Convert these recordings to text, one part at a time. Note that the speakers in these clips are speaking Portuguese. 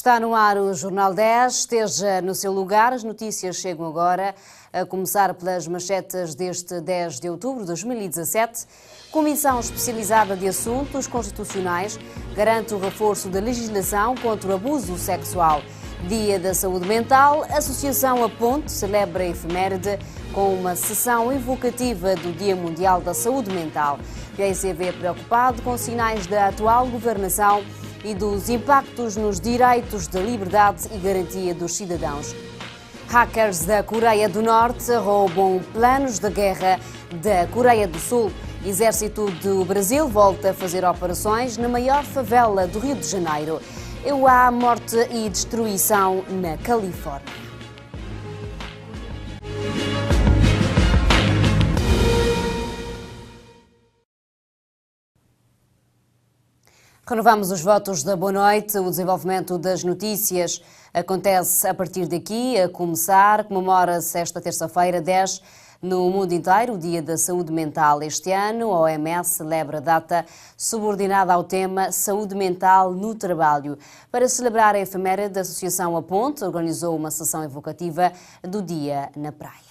Está no ar o Jornal 10, esteja no seu lugar. As notícias chegam agora, a começar pelas manchetes deste 10 de outubro de 2017. Comissão Especializada de Assuntos Constitucionais garante o reforço da legislação contra o abuso sexual. Dia da Saúde Mental, Associação A Ponte celebra a efeméride com uma sessão evocativa do Dia Mundial da Saúde Mental. O ICV preocupado com sinais da atual governação e dos impactos nos direitos de liberdade e garantia dos cidadãos. Hackers da Coreia do Norte roubam planos de guerra da Coreia do Sul. Exército do Brasil volta a fazer operações na maior favela do Rio de Janeiro. Há morte e destruição na Califórnia. Renovamos os votos da boa noite. O desenvolvimento das notícias acontece a partir daqui, comemora-se esta terça-feira, 10, no mundo inteiro, o Dia da Saúde Mental. Este ano, a OMS celebra a data subordinada ao tema Saúde Mental no Trabalho. Para celebrar a efeméride, a Associação A Ponte organizou uma sessão evocativa do dia na praia.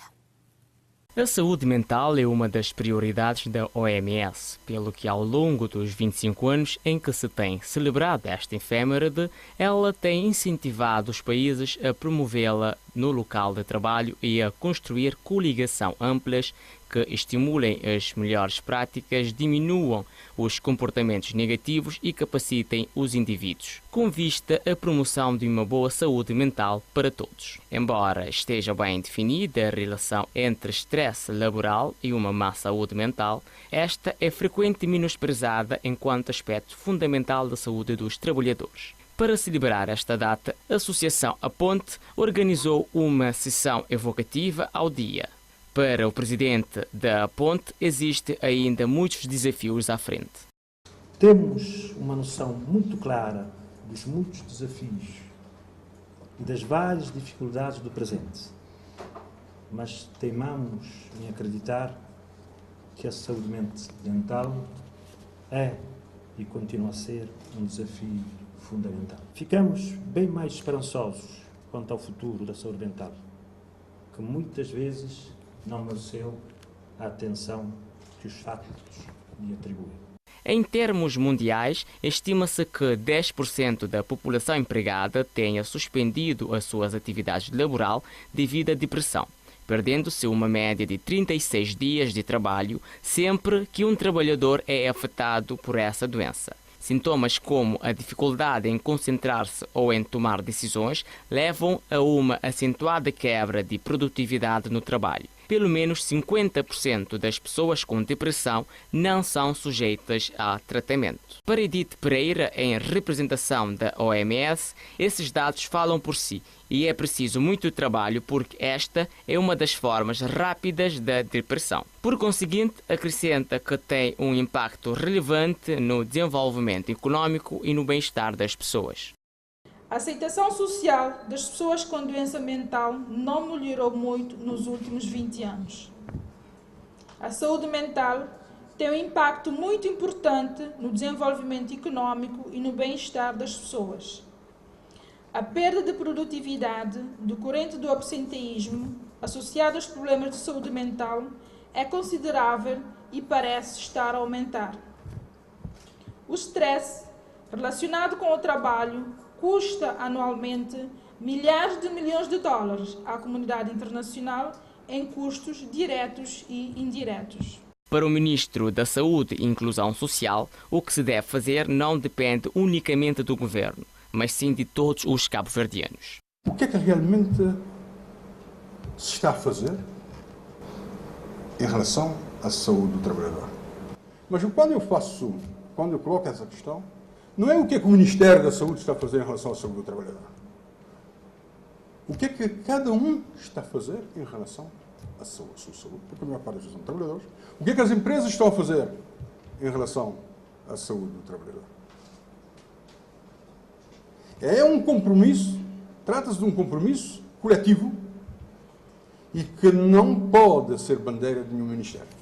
A saúde mental é uma das prioridades da OMS, pelo que ao longo dos 25 anos em que se tem celebrado esta efeméride, ela tem incentivado os países a promovê-la no local de trabalho e a construir coligações amplas que estimulem as melhores práticas, diminuam os comportamentos negativos e capacitem os indivíduos, com vista à promoção de uma boa saúde mental para todos. Embora esteja bem definida a relação entre estresse laboral e uma má saúde mental, esta é frequentemente menosprezada enquanto aspecto fundamental da saúde dos trabalhadores. Para celebrar esta data, a Associação A Ponte organizou uma sessão evocativa ao dia. Para o presidente da Ponte, existem ainda muitos desafios à frente. Temos uma noção muito clara dos muitos desafios e das várias dificuldades do presente, mas teimamos em acreditar que a saúde mental é e continua a ser um desafio fundamental. Ficamos bem mais esperançosos quanto ao futuro da saúde mental, que muitas vezes não mereceu a atenção que os factos lhe atribuem. Em termos mundiais, estima-se que 10% da população empregada tenha suspendido as suas atividades laborais devido à depressão, perdendo-se uma média de 36 dias de trabalho sempre que um trabalhador é afetado por essa doença. Sintomas como a dificuldade em concentrar-se ou em tomar decisões levam a uma acentuada quebra de produtividade no trabalho. Pelo menos 50% das pessoas com depressão não são sujeitas a tratamento. Para Edith Pereira, em representação da OMS, esses dados falam por si e é preciso muito trabalho porque esta é uma das formas rápidas da depressão. Por conseguinte, acrescenta que tem um impacto relevante no desenvolvimento econômico e no bem-estar das pessoas. A aceitação social das pessoas com doença mental não melhorou muito nos últimos 20 anos. A saúde mental tem um impacto muito importante no desenvolvimento econômico e no bem-estar das pessoas. A perda de produtividade decorrente do absenteísmo associado aos problemas de saúde mental é considerável e parece estar a aumentar. O stress relacionado com o trabalho custa anualmente milhares de milhões de dólares à comunidade internacional em custos diretos e indiretos. Para o Ministro da Saúde e Inclusão Social, o que se deve fazer não depende unicamente do governo, mas sim de todos os cabo-verdianos. O que é que realmente se está a fazer em relação à saúde do trabalhador? Mas quando eu coloco essa questão, não é o que é que o Ministério da Saúde está a fazer em relação à saúde do trabalhador. O que é que cada um está a fazer em relação à sua saúde, porque a maior parte são trabalhadores. O que é que as empresas estão a fazer em relação à saúde do trabalhador? É um compromisso, trata-se de um compromisso coletivo e que não pode ser bandeira de nenhum Ministério.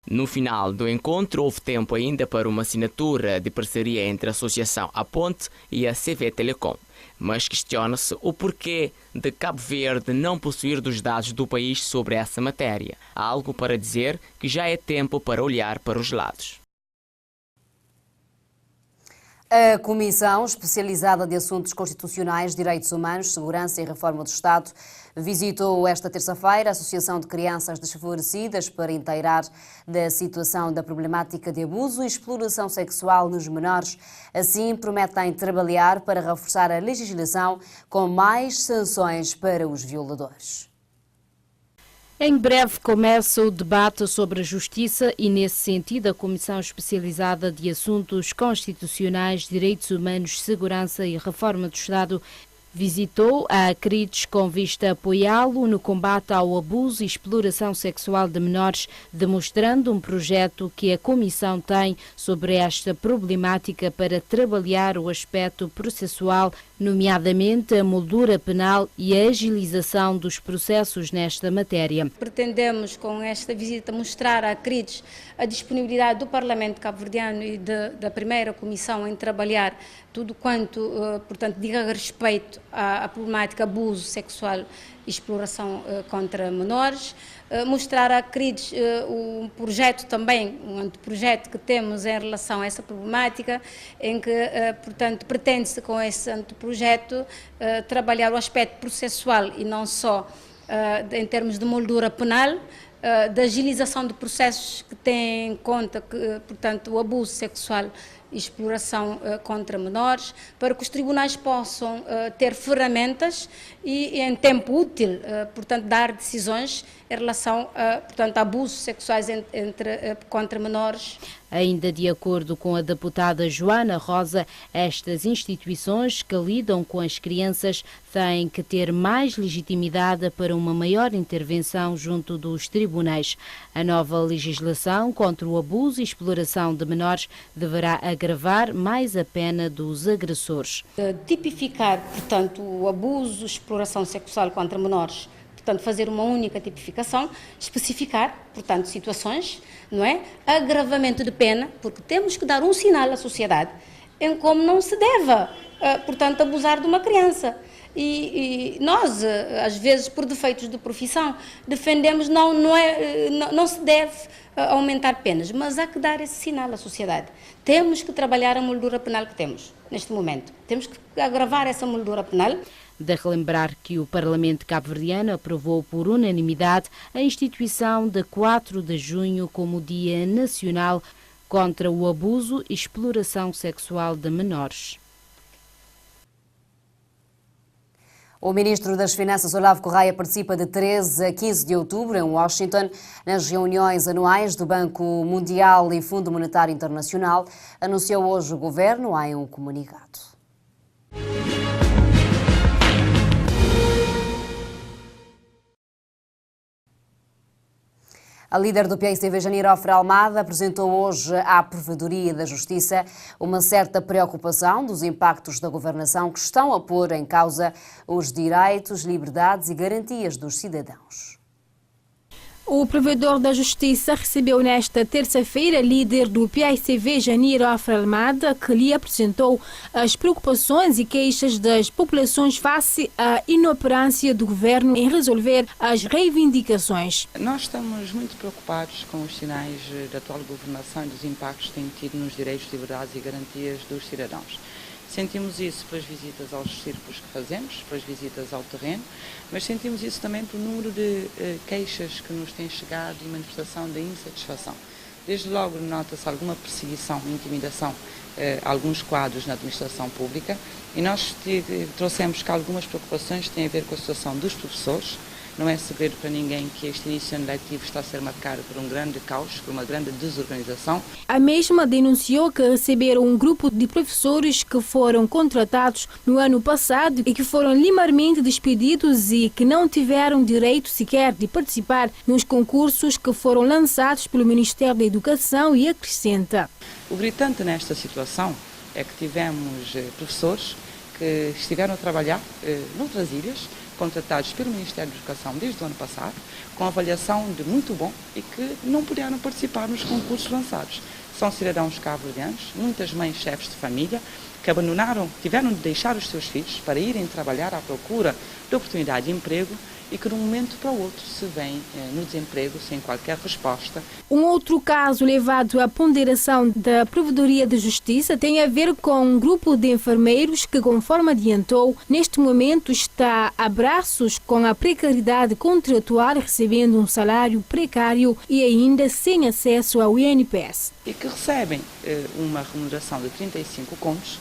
No final do encontro, houve tempo ainda para uma assinatura de parceria entre a Associação A Ponte e a CV Telecom. Mas questiona-se o porquê de Cabo Verde não possuir dos dados do país sobre essa matéria. Há algo para dizer que já é tempo para olhar para os lados. A Comissão Especializada de Assuntos Constitucionais, Direitos Humanos, Segurança e Reforma do Estado visitou esta terça-feira a Associação de Crianças Desfavorecidas para inteirar da situação da problemática de abuso e exploração sexual nos menores. Assim, prometem trabalhar para reforçar a legislação com mais sanções para os violadores. Em breve começa o debate sobre a justiça e, nesse sentido, a Comissão Especializada de Assuntos Constitucionais, Direitos Humanos, Segurança e Reforma do Estado visitou a Acrides com vista a apoiá-lo no combate ao abuso e exploração sexual de menores, demonstrando um projeto que a Comissão tem sobre esta problemática para trabalhar o aspecto processual, nomeadamente a moldura penal e a agilização dos processos nesta matéria. Pretendemos com esta visita mostrar à Acrides a disponibilidade do Parlamento cabo-verdiano e da primeira Comissão em trabalhar tudo quanto, portanto, diga respeito à problemática abuso sexual e exploração contra menores. Mostrar à Acrides um projeto também, um anteprojeto que temos em relação a essa problemática, em que, portanto, pretende-se com esse anteprojeto trabalhar o aspecto processual e não só em termos de moldura penal, da agilização de processos que têm em conta, portanto, o abuso sexual e exploração contra menores, para que os tribunais possam ter ferramentas e em tempo útil, portanto, dar decisões em relação a abusos sexuais contra menores. Ainda de acordo com a deputada Joana Rosa, estas instituições que lidam com as crianças têm que ter mais legitimidade para uma maior intervenção junto dos tribunais. A nova legislação contra o abuso e exploração de menores deverá agravar mais a pena dos agressores. Tipificar, portanto, o abuso e exploração sexual contra menores, portanto, fazer uma única tipificação, especificar, portanto, situações, não é? Agravamento de pena, porque temos que dar um sinal à sociedade em como não se deve, portanto, abusar de uma criança. E nós, às vezes, por defeitos de profissão, defendemos não se deve aumentar penas, mas há que dar esse sinal à sociedade. Temos que trabalhar a moldura penal que temos neste momento. Temos que agravar essa moldura penal. De relembrar que o Parlamento cabo-verdiano aprovou por unanimidade a instituição de 4 de junho como Dia Nacional contra o Abuso e Exploração Sexual de Menores. O ministro das Finanças, Olavo Correia, participa de 13 a 15 de outubro em Washington nas reuniões anuais do Banco Mundial e Fundo Monetário Internacional, anunciou hoje o governo em um comunicado. A líder do PSDB, Janirofre Almada, apresentou hoje à Provedoria da Justiça uma certa preocupação dos impactos da governação que estão a pôr em causa os direitos, liberdades e garantias dos cidadãos. O provedor da Justiça recebeu nesta terça-feira líder do PSDB, Janirofre Almada, que lhe apresentou as preocupações e queixas das populações face à inoperância do governo em resolver as reivindicações. Nós estamos muito preocupados com os sinais da atual governação e dos impactos que têm tido nos direitos, liberdades e garantias dos cidadãos. Sentimos isso pelas visitas aos círculos que fazemos, pelas visitas ao terreno, mas sentimos isso também pelo número de queixas que nos têm chegado e manifestação de insatisfação. Desde logo nota-se alguma perseguição e intimidação a alguns quadros na administração pública e nós trouxemos cá algumas preocupações que têm a ver com a situação dos professores. Não é segredo para ninguém que este início ano letivo está a ser marcado por um grande caos, por uma grande desorganização. A mesma denunciou que receberam um grupo de professores que foram contratados no ano passado e que foram limarmente despedidos e que não tiveram direito sequer de participar nos concursos que foram lançados pelo Ministério da Educação e acrescenta. O gritante nesta situação é que tivemos professores que estiveram a trabalhar noutras ilhas, contratados pelo Ministério da Educação desde o ano passado, com avaliação de muito bom e que não puderam participar nos concursos lançados. São cidadãos cabo-verdianos, muitas mães chefes de família, que tiveram de deixar os seus filhos para irem trabalhar à procura de oportunidade de emprego e que de um momento para o outro se veem no desemprego sem qualquer resposta. Um outro caso levado à ponderação da Provedoria de Justiça tem a ver com um grupo de enfermeiros que, conforme adiantou, neste momento está a braços com a precariedade contratual, recebendo um salário precário e ainda sem acesso ao INPS. E que recebem uma remuneração de 35 contos,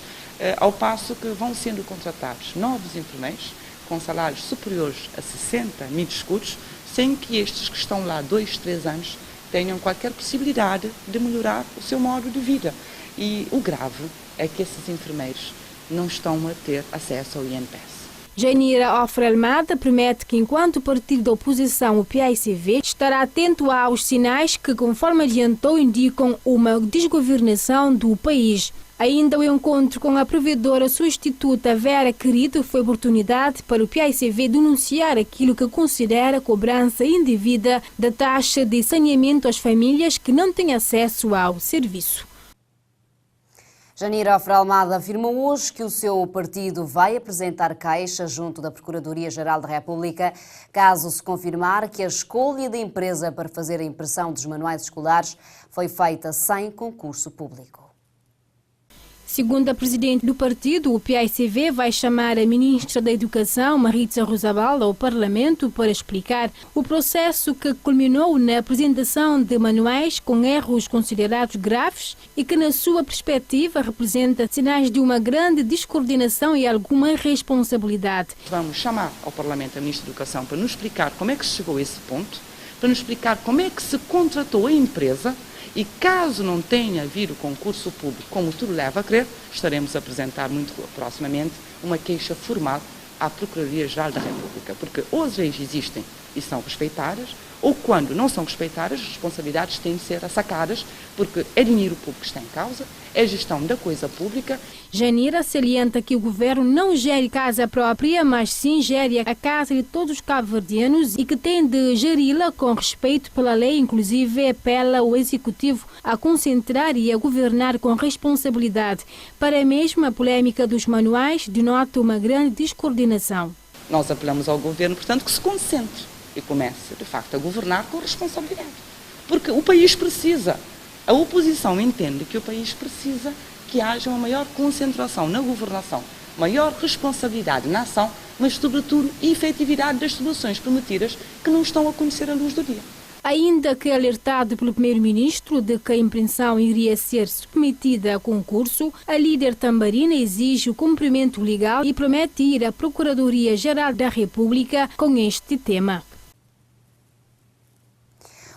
ao passo que vão sendo contratados novos enfermeiros com salários superiores a 60 mil escudos, sem que estes que estão lá 2, 3 anos tenham qualquer possibilidade de melhorar o seu modo de vida. E o grave é que esses enfermeiros não estão a ter acesso ao INPS. Janira Ofra Almada promete que, enquanto partido da oposição, o PAICV, estará atento aos sinais que, conforme adiantou, indicam uma desgovernação do país. Ainda o encontro com a provedora substituta Vera Querido foi oportunidade para o PAICV denunciar aquilo que considera cobrança indevida da taxa de saneamento às famílias que não têm acesso ao serviço. Janira Ofra Almada afirmou hoje que o seu partido vai apresentar queixa junto da Procuradoria-Geral da República caso se confirmar que a escolha da empresa para fazer a impressão dos manuais escolares foi feita sem concurso público. Segundo a presidente do partido, o PAICV vai chamar a ministra da Educação, Maritza Rosabal, ao Parlamento para explicar o processo que culminou na apresentação de manuais com erros considerados graves e que, na sua perspectiva, representa sinais de uma grande descoordenação e alguma responsabilidade. Vamos chamar ao Parlamento a ministra da Educação para nos explicar como é que se chegou a esse ponto, para nos explicar como é que se contratou a empresa. E caso não tenha havido concurso público, como tudo leva a crer, estaremos a apresentar muito proximamente uma queixa formal à Procuradoria-Geral da República, porque ou as leis existem e são respeitadas, ou quando não são respeitadas, as responsabilidades têm de ser assacadas, porque é dinheiro público que está em causa, é gestão da coisa pública. Janira salienta que o governo não gere casa própria, mas sim gere a casa de todos os cabo-verdianos e que tem de geri-la com respeito pela lei, inclusive apela o Executivo a concentrar e a governar com responsabilidade. Para mesmo a polémica dos manuais denota uma grande descoordenação. Nós apelamos ao governo, portanto, que se concentre e comece, de facto, a governar com responsabilidade. Porque o país precisa, a oposição entende que o país precisa que haja uma maior concentração na governação, maior responsabilidade na ação, mas, sobretudo, efetividade das soluções prometidas que não estão a conhecer a luz do dia. Ainda que alertado pelo primeiro-ministro de que a impressão iria ser submetida a concurso, a líder tambarina exige o cumprimento legal e promete ir à Procuradoria-Geral da República com este tema.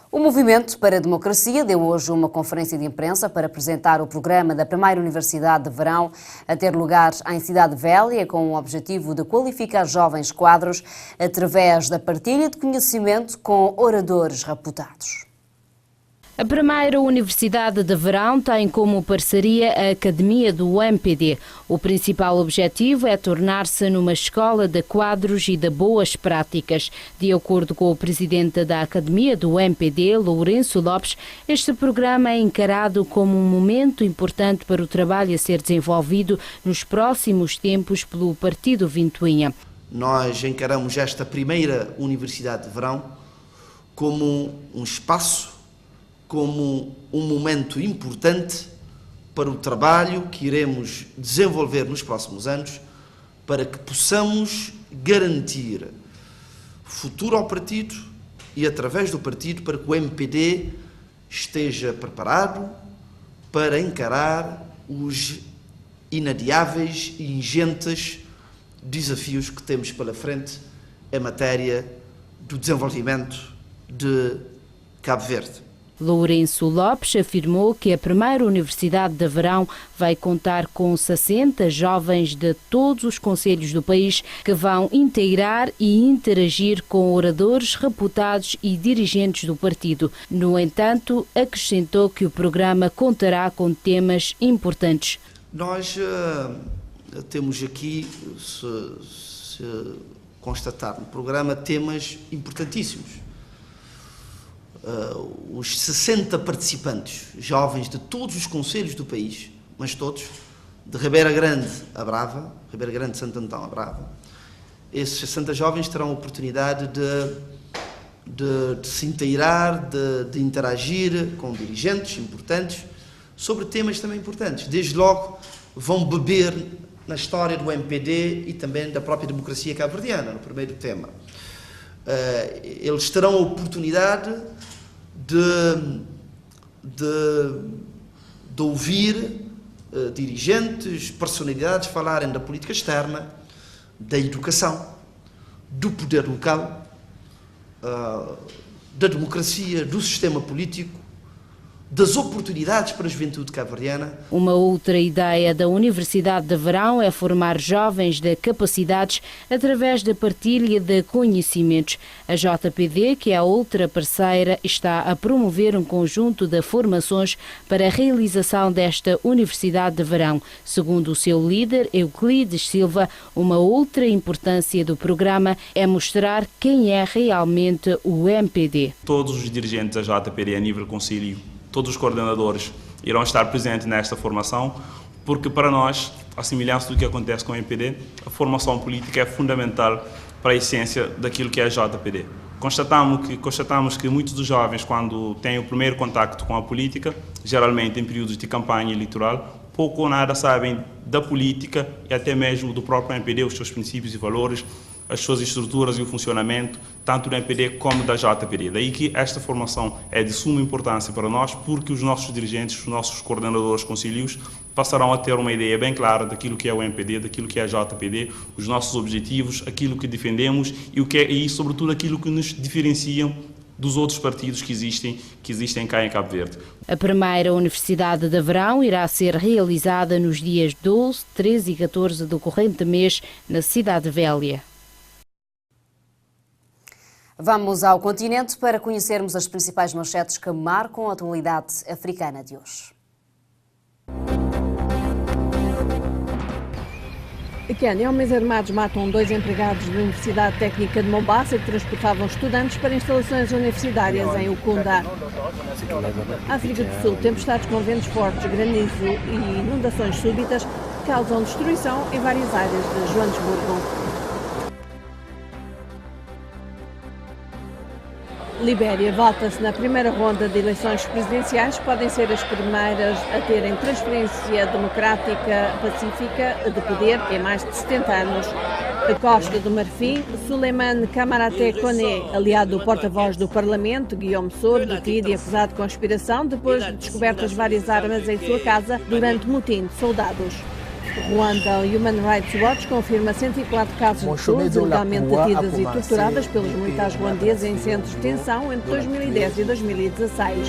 O Movimento para a Democracia deu hoje uma conferência de imprensa para apresentar o programa da primeira Universidade de Verão a ter lugar em Cidade Velha, com o objetivo de qualificar jovens quadros através da partilha de conhecimento com oradores reputados. A primeira Universidade de Verão tem como parceria a Academia do MPD. O principal objetivo é tornar-se numa escola de quadros e de boas práticas. De acordo com o presidente da Academia do MPD, Lourenço Lopes, este programa é encarado como um momento importante para o trabalho a ser desenvolvido nos próximos tempos pelo Partido Vintoinha. Nós encaramos esta primeira Universidade de Verão como um espaço, como um momento importante para o trabalho que iremos desenvolver nos próximos anos, para que possamos garantir futuro ao partido e, através do partido, para que o MPD esteja preparado para encarar os inadiáveis e ingentes desafios que temos pela frente em matéria do desenvolvimento de Cabo Verde. Lourenço Lopes afirmou que a primeira Universidade de Verão vai contar com 60 jovens de todos os concelhos do país que vão integrar e interagir com oradores reputados e dirigentes do partido. No entanto, acrescentou que o programa contará com temas importantes. Nós temos aqui, se constatar no programa temas importantíssimos. Os 60 participantes, jovens de todos os concelhos do país, mas todos, de Ribeira Grande a Brava, Ribeira Grande de Santo Antão a Brava, esses 60 jovens terão a oportunidade de se inteirar, de interagir com dirigentes importantes sobre temas também importantes. Desde logo vão beber na história do MPD e também da própria democracia cabo-verdiana, no primeiro tema. Eles terão a oportunidade de ouvir dirigentes, personalidades falarem da política externa, da educação, do poder local, da democracia, do sistema político, das oportunidades para a juventude cabo-verdiana. Uma outra ideia da Universidade de Verão é formar jovens de capacidades através da partilha de conhecimentos. A JPD, que é a outra parceira, está a promover um conjunto de formações para a realização desta Universidade de Verão. Segundo o seu líder, Euclides Silva, uma outra importância do programa é mostrar quem é realmente o MPD. Todos os dirigentes da JPD a nível concelho, todos os coordenadores irão estar presentes nesta formação, porque para nós, à semelhança do que acontece com o MPD, a formação política é fundamental para a essência daquilo que é a JPD. Constatamos que muitos dos jovens, quando têm o primeiro contacto com a política, geralmente em períodos de campanha eleitoral, pouco ou nada sabem da política e até mesmo do próprio MPD, os seus princípios e valores, as suas estruturas e o funcionamento, tanto do MPD como da JPD. Daí que esta formação é de suma importância para nós, porque os nossos dirigentes, os nossos coordenadores concílios, passarão a ter uma ideia bem clara daquilo que é o MPD, daquilo que é a JPD, os nossos objetivos, aquilo que defendemos e sobretudo, aquilo que nos diferenciam dos outros partidos que existem cá em Cabo Verde. A primeira Universidade de Verão irá ser realizada nos dias 12, 13 e 14 do corrente mês, na Cidade Velha. Vamos ao continente para conhecermos as principais manchetes que marcam a atualidade africana de hoje. Quênia, homens armados matam 2 empregados da Universidade Técnica de Mombasa que transportavam estudantes para instalações universitárias em Ukunda. África do Sul, tempestades com ventos fortes, granizo e inundações súbitas causam destruição em várias áreas de Joanesburgo. Libéria volta-se na primeira ronda de eleições presidenciais, que podem ser as primeiras a terem transferência democrática pacífica de poder em mais de 70 anos. A Costa do Marfim, Suleiman Camarate Kone, aliado do porta-voz do Parlamento, Guillaume Soro, detido e acusado de conspiração depois de descobertas várias armas em sua casa durante motim de soldados. Ruanda Human Rights Watch confirma 104 casos de pessoas ilegalmente detidas e torturadas pelos militares ruandeses em centros de detenção entre 2010 e 2016.